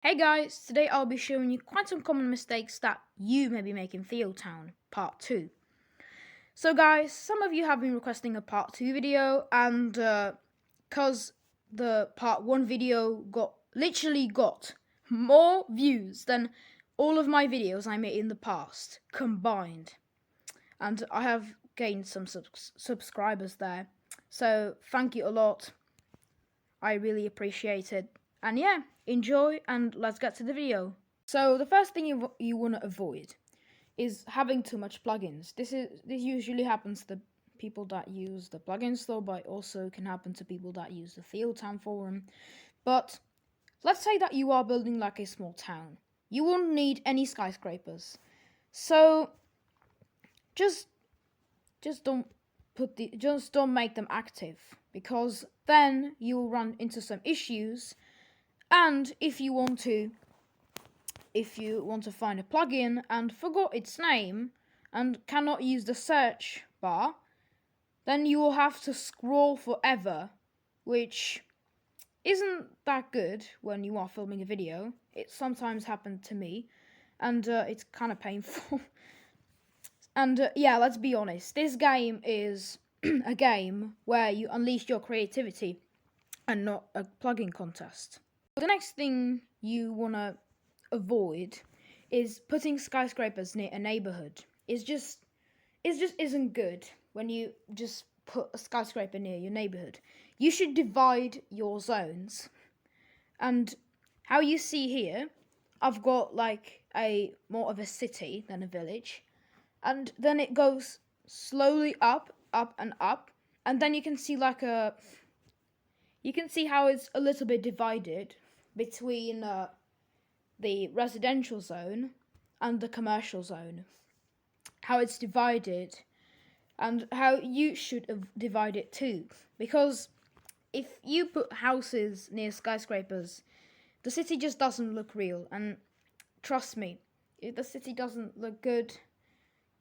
Hey guys, today I'll be showing you quite some common mistakes that you may be making theotown part 2. So guys, some of you have been requesting a part 2 video, and because the part 1 video literally got more views than all of my videos I made in the past combined, and I have gained some subscribers there, so thank you a lot. I really appreciate it. And yeah, enjoy and let's get to the video. So the first thing you want to avoid is having too much plugins. This usually happens to people that use the plugin store, but also can happen to people that use the theotown forum. But let's say that you are building like a small town. You won't need any skyscrapers. So just don't make them active, because then you'll run into some issues. And if you want to find a plugin and forgot its name and cannot use the search bar, then you will have to scroll forever, which isn't that good when you are filming a video. It sometimes happened to me, and it's kind of painful. And yeah, let's be honest, this game is a game where you unleash your creativity and not a plugin contest. The next thing you want to avoid is putting skyscrapers near a neighborhood. It just isn't good when you just put a skyscraper near your neighborhood. You should divide your zones. And how you see here, I've got like a more of a city than a village, and then it goes slowly up and up, and then you can see how it's a little bit divided between the residential zone and the commercial zone. How it's divided, and how you should divide it too. Because if you put houses near skyscrapers, the city just doesn't look real. And trust me, if the city doesn't look good,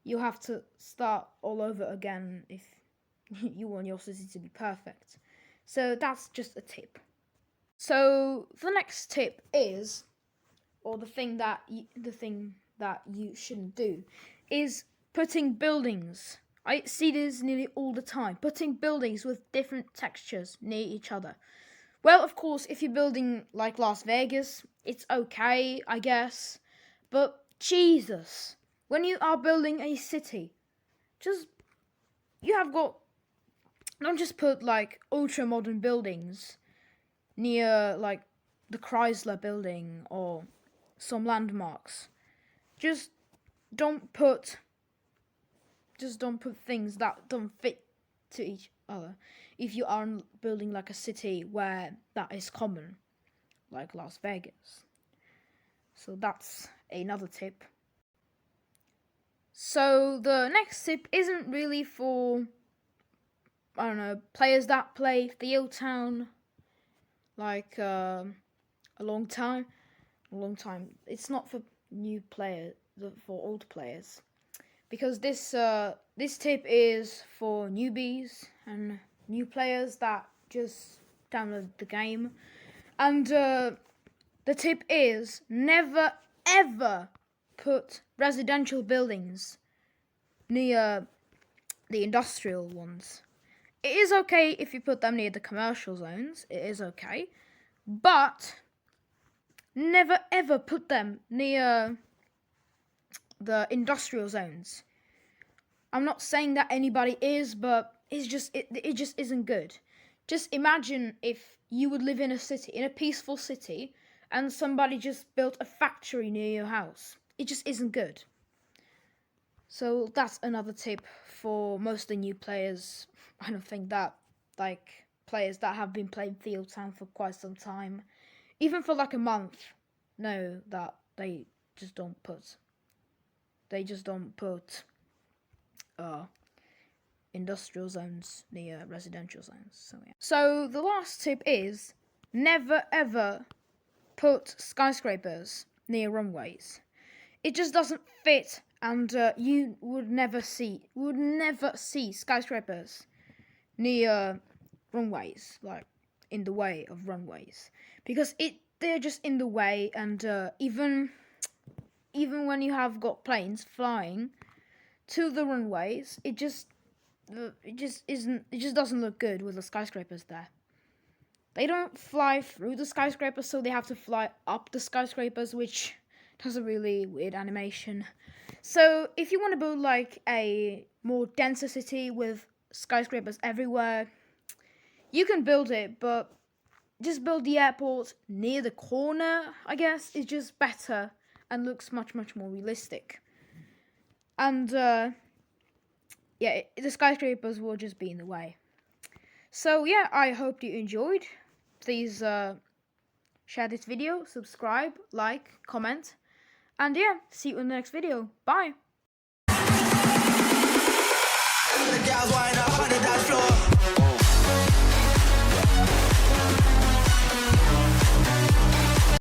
you'll have to start all over again if you want your city to be perfect. So that's just a tip. So the next tip is, or the thing that you shouldn't do, is putting buildings. I see this nearly all the time. Putting buildings with different textures near each other. Well, of course, if you're building like Las Vegas, it's okay, I guess. But Jesus, when you are building a city, don't just put like ultra modern buildings near like the Chrysler building or some landmarks. Just don't put things that don't fit to each other if you are building like a city where that is common, like Las Vegas. So that's another tip. So the next tip isn't really for, I don't know, players that play theotown like a long time. It's not for new players, for old players, because this tip is for newbies and new players that just download the game. And the tip is never ever put residential buildings near the industrial ones. It is okay if you put them near the commercial zones, it is okay, but never ever put them near the industrial zones. I'm not saying that anybody is, but it just isn't good. Just imagine if you would live in a peaceful city, and somebody just built a factory near your house. It just isn't good. So that's another tip for mostly new players. I don't think that like players that have been playing theotown for quite some time, even for like a month, know that they just don't put industrial zones near residential zones. So yeah. So the last tip is never ever put skyscrapers near runways. It just doesn't fit, and you would never see skyscrapers near runways, like in the way of runways, because it they're just in the way, and even when you have got planes flying to the runways, it just doesn't look good with the skyscrapers there. They don't fly through the skyscrapers, so they have to fly up the skyscrapers, which does a really weird animation. So if you want to build like a more denser city with skyscrapers everywhere, you can build it, but just build the airport near the corner, I guess, is just better and looks much more realistic. And yeah, the skyscrapers will just be in the way. So yeah, I hope you enjoyed. Please share this video, subscribe, like, comment, and yeah, see you in the next video. Bye! The girls wind up on the dance floor.